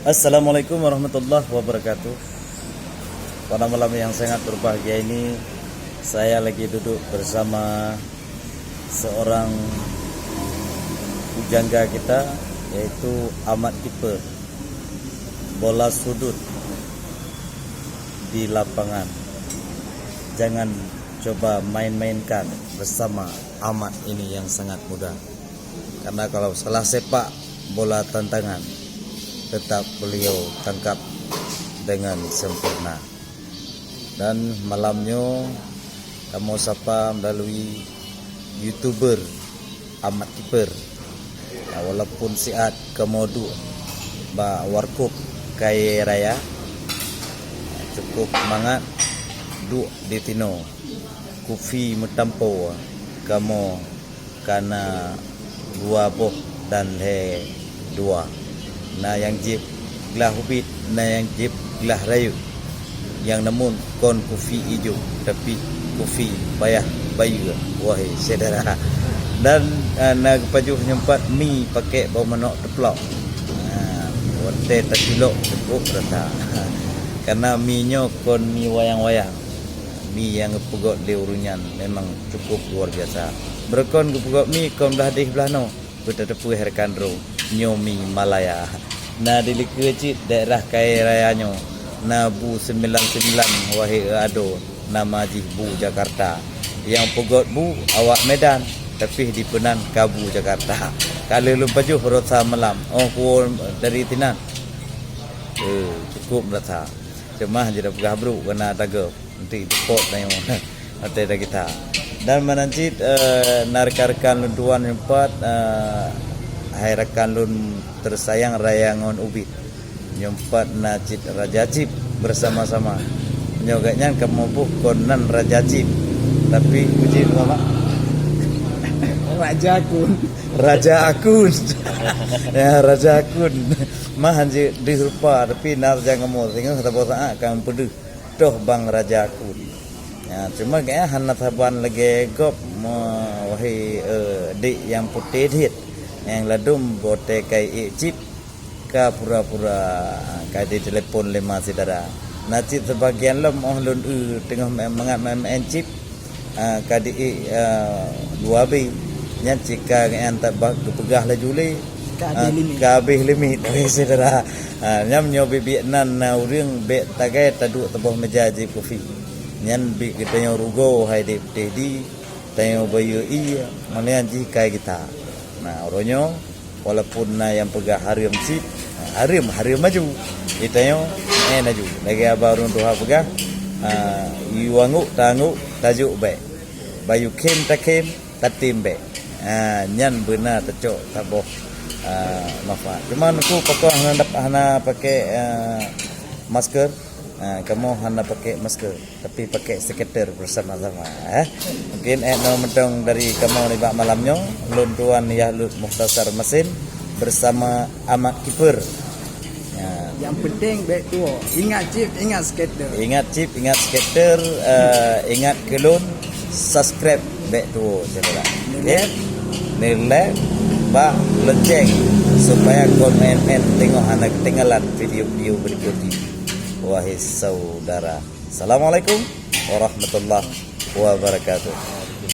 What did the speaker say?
Assalamualaikum warahmatullahi wabarakatuh. Pada malam yang sangat berbahagia ini, saya lagi duduk bersama seorang pujangga kita, yaitu Ahmad Kiper. Bola sudut di lapangan, jangan coba main-mainkan bersama Ahmad ini yang sangat muda. Karena kalau salah sepak bola tantangan, tetap beliau tangkap dengan sempurna. Dan malamnya kamu sapa melalui YouTuber Ahmad Kiper. Walaupun siat kemodu ba warkup kaya raya, cukup mangat du di tino kufi metampo kamu karena dua boh dan he dua. Nah yang jip gelah hubit, nah yang jip gelah rayu, yang namun kon kufi hijau tapi kufi payah bayu, wahai saudara. Dan nak pajuh nyempat mi pakai bau manok teplok, wate takilok cukup rata. Karena minyo kon mi wayang-wayang, mi yang pegot di urunyan memang cukup luar biasa. Berkon pegot mi kon belah deh belah no, bertetepu herkandro nyomi Malaya. Nah di kecil daerah kaya rayanya, na Bu 99 wahai ado nama Bu Jakarta. Yang pegot Bu awak Medan tapi di Penan Kabu Jakarta. Kalau lu pajuh rota malam, oh ku dari Tinan. Cukup rata. Cuma jadi pegah bro kena tago nanti depot na yung ate kita. Dan menancit narkarkan lunduan empat hai rekan lun tersayang rayangon ubit nyempat nacit Raja Cip bersama-sama nyogaknya kamu konan Raja Cip tapi puji apa Raja Akun ya Raja Akun mah hanje dirupa tapi narja kamu tinggal kata bosa kang peduh doh bang Raja Akun ya cuma kayaknya hanat haban lagi gop wahai dik yang putih dit yang ladum bote kai chip ka pura-pura kai di telepon lima saudara. Nacit sebagian lem lun tengah mengat main chip ka di 2B nyan cika yang tak pegah la juli ka habis limit saudara. Nyam nyobi nan na urang be tagai tadu teboh meja jip kopi. Nyan bi kita nyo rugo hai di tedi tayo bayu mana ji kai kita. Nah, oronyo walaupun na yang pegah harim sip, harim maju. Itayo naju. Lagi abarun tuha pegah iwangu tangu tajuk be. Bayu kem takem tatim be. Nyan benar tecok taboh manfaat. Cuman aku pokok hana pakai masker. Kamu hanya pakai masker tapi pakai skater bersama-sama. Mungkin no mentong dari kamu libak malamnya luntuan ya lut muhtasar mesin bersama Ahmad Kiper. Yang penting baik tua. Ingat chip, ingat skater. Ingat chip, ingat skater, ingat kelun, subscribe baik tua saudara. Nilai ba lonceng supaya komen tengok anak ketinggalan video-video berikutnya. Wahai saudara, assalamualaikum warahmatullahi wabarakatuh.